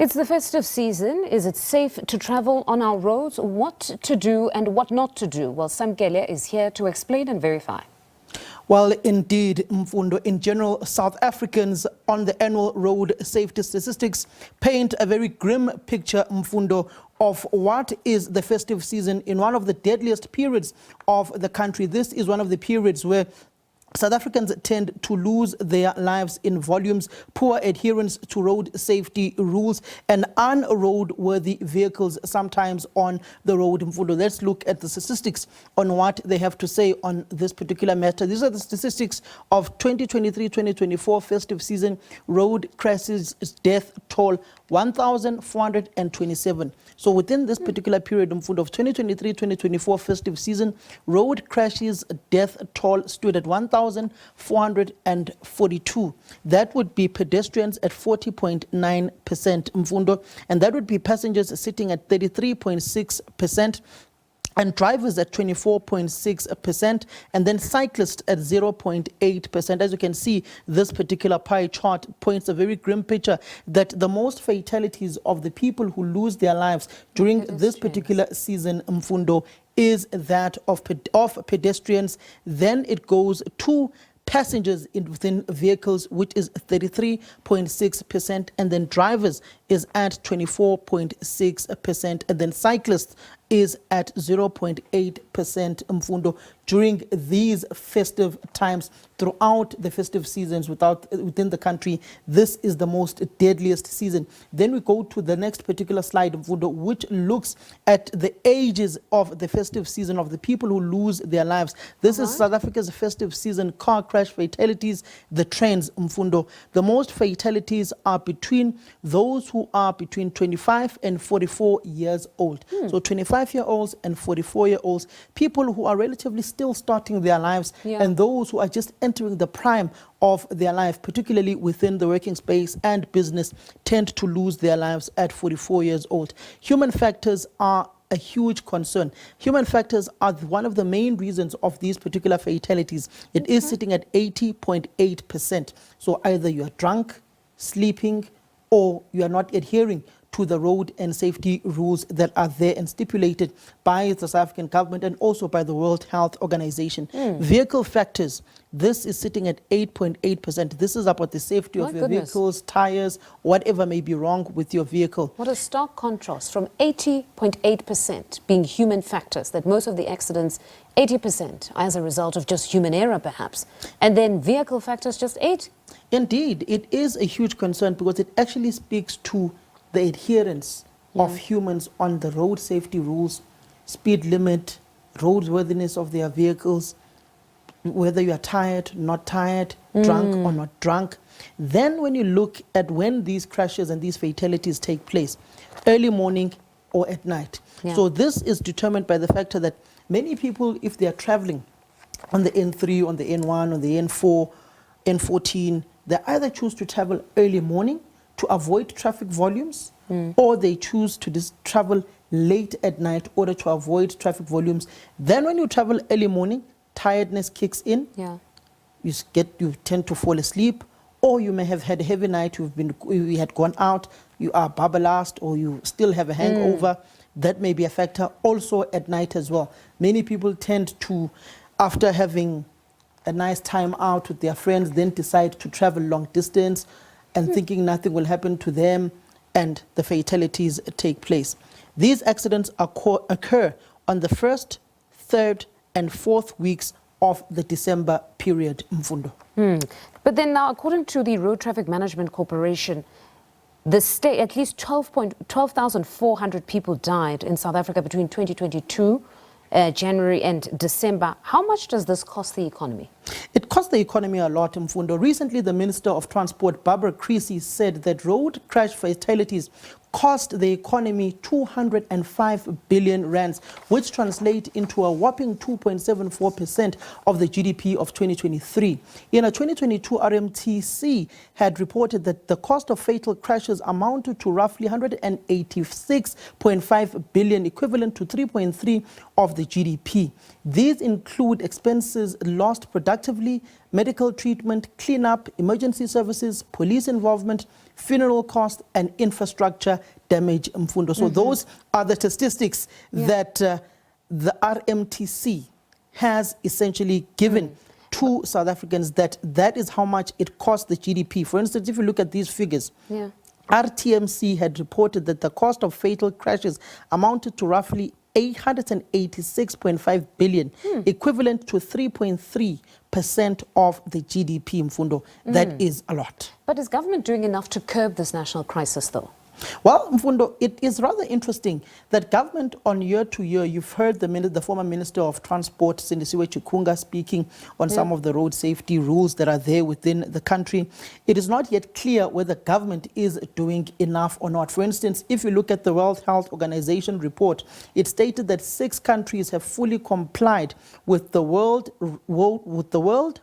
It's the festive season. Is it safe to travel on our roads? What to do and what not to do? Well, Samkele is here to explain and verify. Well, indeed, Mfundo, in general, South Africans on the annual road safety statistics paint a very grim picture, Mfundo, of what is the festive season in one of the deadliest periods of the country. This is one of the periods where South Africans tend to lose their lives in volumes, poor adherence to road safety rules, and unroadworthy vehicles sometimes on the road. Let's look at the statistics on what they have to say on this particular matter. These are the statistics of 2023-2024 festive season road crashes death toll, 1,427. So within this particular period of 2023-2024 festive season, road crashes death toll stood at 1,442. That would be pedestrians at 40.9%, Mfundo, and that would be passengers sitting at 33.6%. and drivers at 24.6%, and then cyclists at 0.8%. As you can see, this particular pie chart points a very grim picture that the most fatalities of the people who lose their lives during this particular season, Mfundo, is that of pedestrians. Then it goes to passengers within vehicles, which is 33.6%, and then drivers is at 24.6%, and then cyclists is at 0.8%, Mfundo, during these festive times. Throughout the festive seasons within the country, this is the most deadliest season. Then we go to the next particular slide, Mfundo, which looks at the ages of the festive season of the people who lose their lives. This is South Africa's festive season car crash fatalities, the trends, Mfundo. The most fatalities are between those who are between 25 and 44 years old. So 25-year-olds and 44-year-olds, people who are relatively still starting their lives, and those who are just entering the prime of their life, particularly within the working space and business, tend to lose their lives at 44 years old. Human factors are a huge concern. Human factors are one of the main reasons of these particular fatalities. It is sitting at 80.8%. So either you are drunk, sleeping, or you are not adhering to the road and safety rules that are there and stipulated by the South African government and also by the World Health Organization. Vehicle factors, this is sitting at 8.8%. This is about the safety of your vehicles, tires, whatever may be wrong with your vehicle. What a stark contrast from 80.8% being human factors, that most of the accidents, 80% as a result of just human error perhaps, and then vehicle factors just 8%. Indeed, it is a huge concern because it actually speaks to the adherence of humans on the road safety rules, speed limit, roadworthiness of their vehicles, whether you are tired, not tired, drunk or not drunk. Then when you look at when these crashes and these fatalities take place, early morning or at night. So this is determined by the factor that many people, if they are traveling on the N3, on the N1, on the N4, N14, they either choose to travel early morning to avoid traffic volumes, or they choose to travel late at night in order to avoid traffic volumes. Then when you travel early morning, tiredness kicks in. You tend to fall asleep, or you may have had a heavy night, you had gone out, you are babblast, or you still have a hangover. That may be a factor. Also at night as well. Many people tend to, after having a nice time out with their friends, then decide to travel long distance and thinking nothing will happen to them, and the fatalities take place. These accidents occur on the 1st, 3rd, and 4th weeks of the December period, Mfundo. But then now, according to the Road Traffic Management Corporation, the state, at least 12,400 people died in South Africa between 2022, January and December. How much does this cost the economy? It costs the economy a lot, Mfundo. Recently, the Minister of Transport, Barbara Creecy, said that road crash fatalities cost the economy 205 billion rands, which translate into a whopping 2.74% of the GDP of 2023. In a 2022 RMTC had reported that the cost of fatal crashes amounted to roughly 186.5 billion, equivalent to 3.3% of the GDP. These include expenses, lost production productively, medical treatment, cleanup, emergency services, police involvement, funeral cost, and infrastructure damage, Mfundo. So those are the statistics that the RMTC has essentially given to South Africans, that is how much it costs the GDP. For instance, if you look at these figures, RTMC had reported that the cost of fatal crashes amounted to roughly 886.5 billion, equivalent to 3.3% of the GDP, Mfundo. That is a lot. But is government doing enough to curb this national crisis, though? Well, Mfundo, it is rather interesting that government on year to year, you've heard the former Minister of Transport, Sindisiwe Chikunga, speaking on some of the road safety rules that are there within the country. It is not yet clear whether government is doing enough or not. For instance, if you look at the World Health Organization report, it stated that 6 countries have fully complied with the World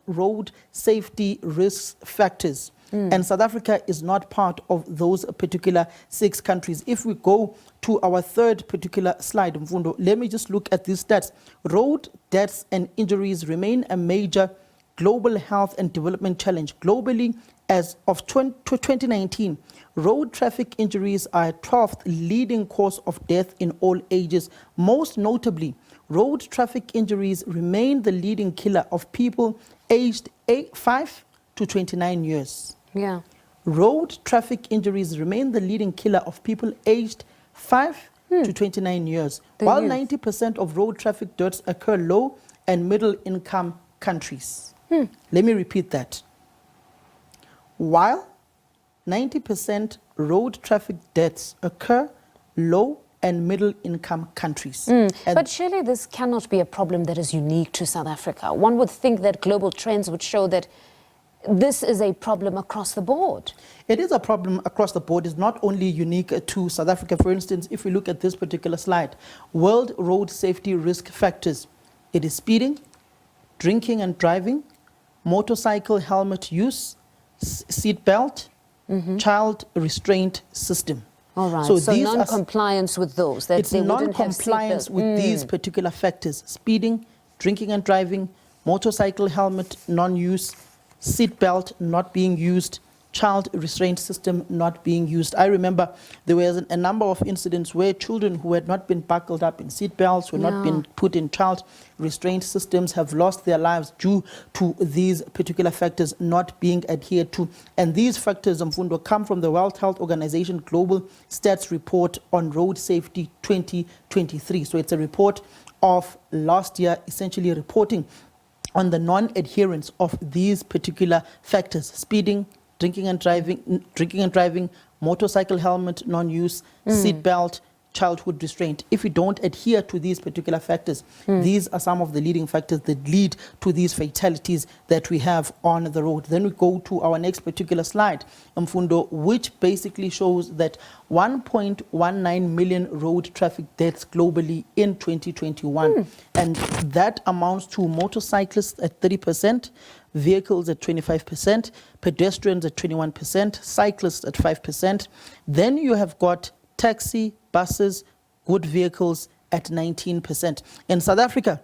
Road Safety Risk Factors. And South Africa is not part of those particular 6 countries. If we go to our third particular slide, Mfundo, let me just look at these stats. Road deaths and injuries remain a major global health and development challenge. Globally, as of 2019, road traffic injuries are a 12th leading cause of death in all ages. Most notably, road traffic injuries remain the leading killer of people aged 5 to 29 years. Road traffic injuries remain the leading killer of people aged 5 to 29 years, while 90% of road traffic deaths occur low and middle income countries. Let me repeat that. While 90% road traffic deaths occur low and middle income countries. But surely this cannot be a problem that is unique to South Africa. One would think that global trends would show that this is a problem across the board. It is a problem across the board. It's not only unique to South Africa. For instance, if we look at this particular slide, World Road Safety Risk Factors, it is speeding, drinking and driving, motorcycle helmet use, seat belt, child restraint system. All right, so non-compliance with those. It's non-compliance with these particular factors: speeding, drinking and driving, motorcycle helmet non-use, seat belt not being used, child restraint system not being used. I remember there was a number of incidents where children who had not been buckled up in seat belts, who had not been put in child restraint systems, have lost their lives due to these particular factors not being adhered to. And these factors, Mfundo, come from the World Health Organization Global Stats Report on Road Safety 2023. So it's a report of last year, essentially reporting on the non-adherence of these particular factors: speeding, drinking and driving, motorcycle helmet non-use, seat belt, childhood restraint. If we don't adhere to these particular factors, these are some of the leading factors that lead to these fatalities that we have on the road. Then we go to our next particular slide, Mfundo, which basically shows that 1.19 million road traffic deaths globally in 2021. And that amounts to motorcyclists at 30%, vehicles at 25%, pedestrians at 21%, cyclists at 5%. Then you have got taxi, buses, good vehicles at 19%. In South Africa,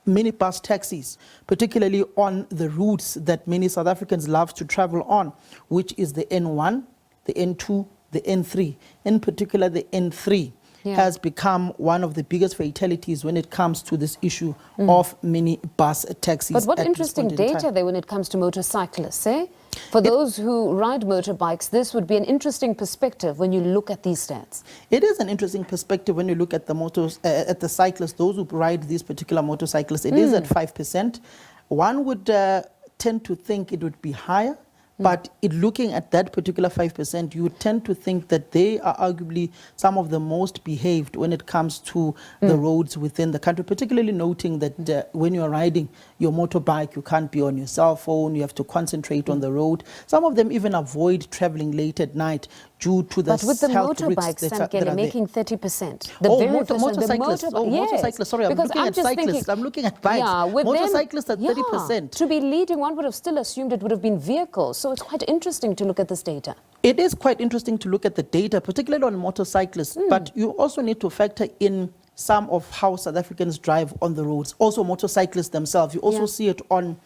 minibus taxis, particularly on the routes that many South Africans love to travel on, which is the N1, the N2, the N3. In particular, the N3 has become one of the biggest fatalities when it comes to this issue of minibus taxis. But what interesting data there when it comes to motorcyclists, eh? For those who ride motorbikes, this would be an interesting perspective when you look at these stats. It is an interesting perspective when you look at the cyclists, those who ride these particular motorcyclists. It is at 5%. One would tend to think it would be higher. But looking at that particular 5%, you would tend to think that they are arguably some of the most behaved when it comes to the roads within the country, particularly noting that when you're riding your motorbike, you can't be on your cell phone, you have to concentrate on the road. Some of them even avoid traveling late at night due to the But with the health motorbikes, Samkele, making 30%. Motorcyclists. Motorcyclists. Sorry, I'm looking at cyclists. I'm looking at bikes. Motorcyclists at 30%. To be leading, one would have still assumed it would have been vehicles. So it's quite interesting to look at this data. It is quite interesting to look at the data, particularly on motorcyclists. But you also need to factor in some of how South Africans drive on the roads. Also motorcyclists themselves. You also see it on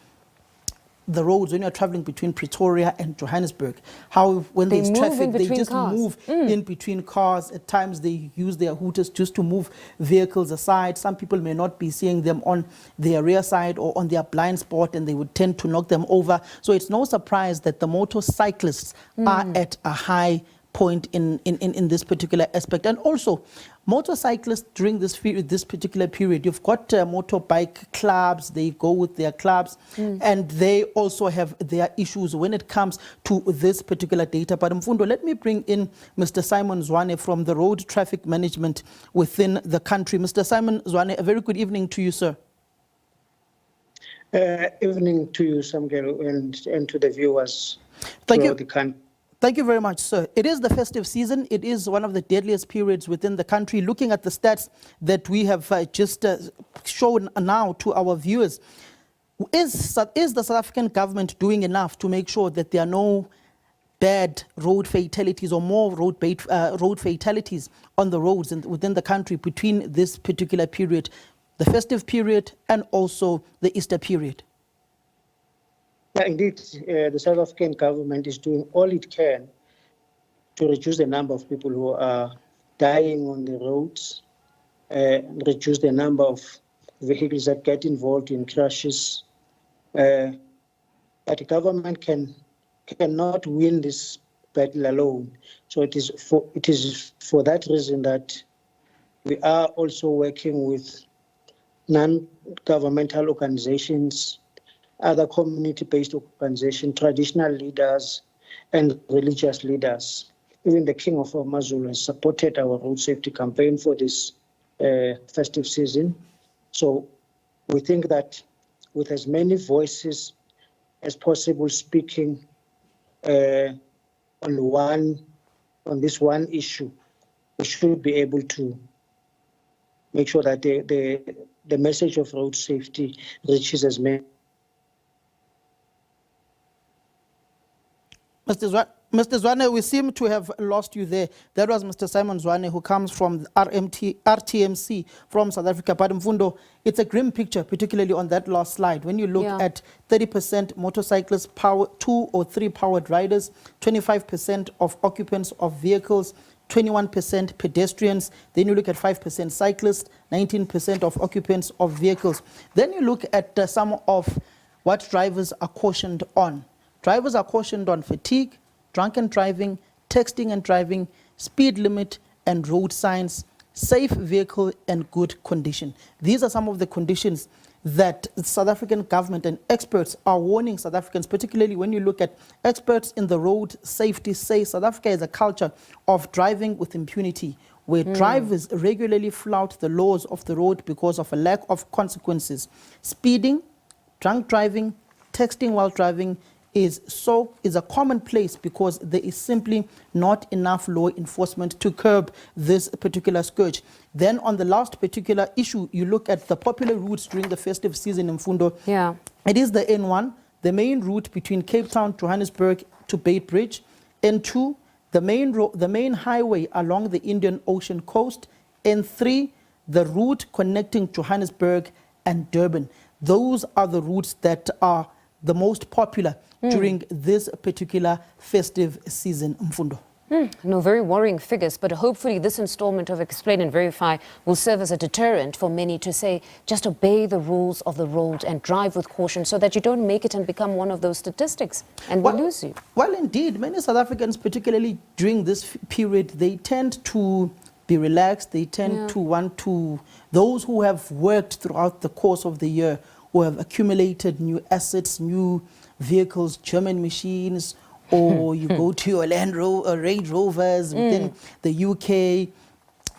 the roads when you're traveling between Pretoria and Johannesburg, how when They there's move traffic, in they between just cars. move in between cars. At times they use their hooters just to move vehicles aside. Some people may not be seeing them on their rear side or on their blind spot, and they would tend to knock them over. So it's no surprise that the motorcyclists are at a high point in this particular aspect. And also, motorcyclists during this particular period, you've got motorbike clubs, they go with their clubs, and they also have their issues when it comes to this particular data. But Mfundo, let me bring in Mr. Simon Zwane from the Road Traffic Management within the country. Mr. Simon Zwane, a very good evening to you, sir. Evening to you, Samkele, and to the viewers Thank you. throughout the country. Thank you very much, sir. It is the festive season. It is one of the deadliest periods within the country. Looking at the stats that we have just shown now to our viewers, is the South African government doing enough to make sure that there are no bad road fatalities or more road fatalities on the roads within the country between this particular period, the festive period and also the Easter period? Yeah, indeed, the South African government is doing all it can to reduce the number of people who are dying on the roads, reduce the number of vehicles that get involved in crashes. But the government cannot win this battle alone. So it is for that reason that we are also working with non-governmental organizations, other community-based organizations, traditional leaders, and religious leaders. Even the King of Amazulu has supported our road safety campaign for this festive season. So we think that with as many voices as possible speaking on this one issue, we should be able to make sure that the message of road safety reaches as many. Mr. Zwane, we seem to have lost you there. That was Mr. Simon Zwane, who comes from RTMC from South Africa. But Mfundo, it's a grim picture, particularly on that last slide. When you look at 30% motorcyclists, 2 or 3 powered riders, 25% of occupants of vehicles, 21% pedestrians. Then you look at 5% cyclists, 19% of occupants of vehicles. Then you look at some of what drivers are cautioned on. Drivers are cautioned on fatigue, drunken driving, texting and driving, speed limit and road signs, safe vehicle and good condition. These are some of the conditions that the South African government and experts are warning South Africans, particularly when you look at experts in the road safety say South Africa is a culture of driving with impunity, where drivers regularly flout the laws of the road because of a lack of consequences. Speeding, drunk driving, texting while driving is a commonplace because there is simply not enough law enforcement to curb this particular scourge. Then on the last particular issue, you look at the popular routes during the festive season in Mfundo. Yeah. It is the N1, the main route between Cape Town, Johannesburg to Beitbridge. N2, the main highway along the Indian Ocean coast. N3, the route connecting Johannesburg and Durban. Those are the routes that are the most popular during this particular festive season, Mfundo. No, very worrying figures, but hopefully this installment of Explain and Verify will serve as a deterrent for many to say, just obey the rules of the road and drive with caution so that you don't make it and become one of those statistics and we lose you. Well, indeed, many South Africans, particularly during this period, they tend to be relaxed. They tend to want to, those who have worked throughout the course of the year, who have accumulated new assets, new vehicles, German machines, or you go to your Range Rovers within the UK,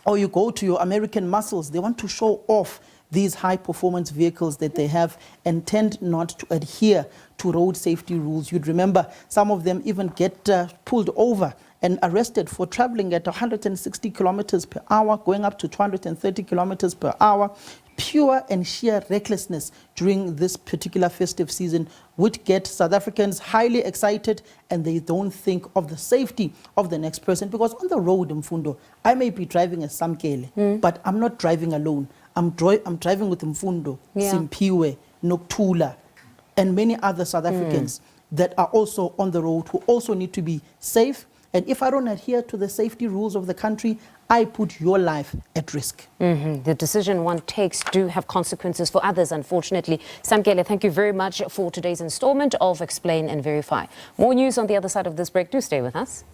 or you go to your American muscles. They want to show off these high-performance vehicles that they have and tend not to adhere to road safety rules. You'd remember some of them even get pulled over and arrested for traveling at 160 kilometers per hour, going up to 230 kilometers per hour. Pure and sheer recklessness during this particular festive season would get South Africans highly excited, and they don't think of the safety of the next person. Because on the road, Mfundo, I may be driving a Samkele, but I'm not driving alone. I'm driving with Mfundo, Simpiwe, Noktula, and many other South Africans that are also on the road who also need to be safe. And if I don't adhere to the safety rules of the country, I put your life at risk. The decision one takes do have consequences for others, unfortunately. Samkele, thank you very much for today's installment of Explain and Verify. More news on the other side of this break. Do stay with us.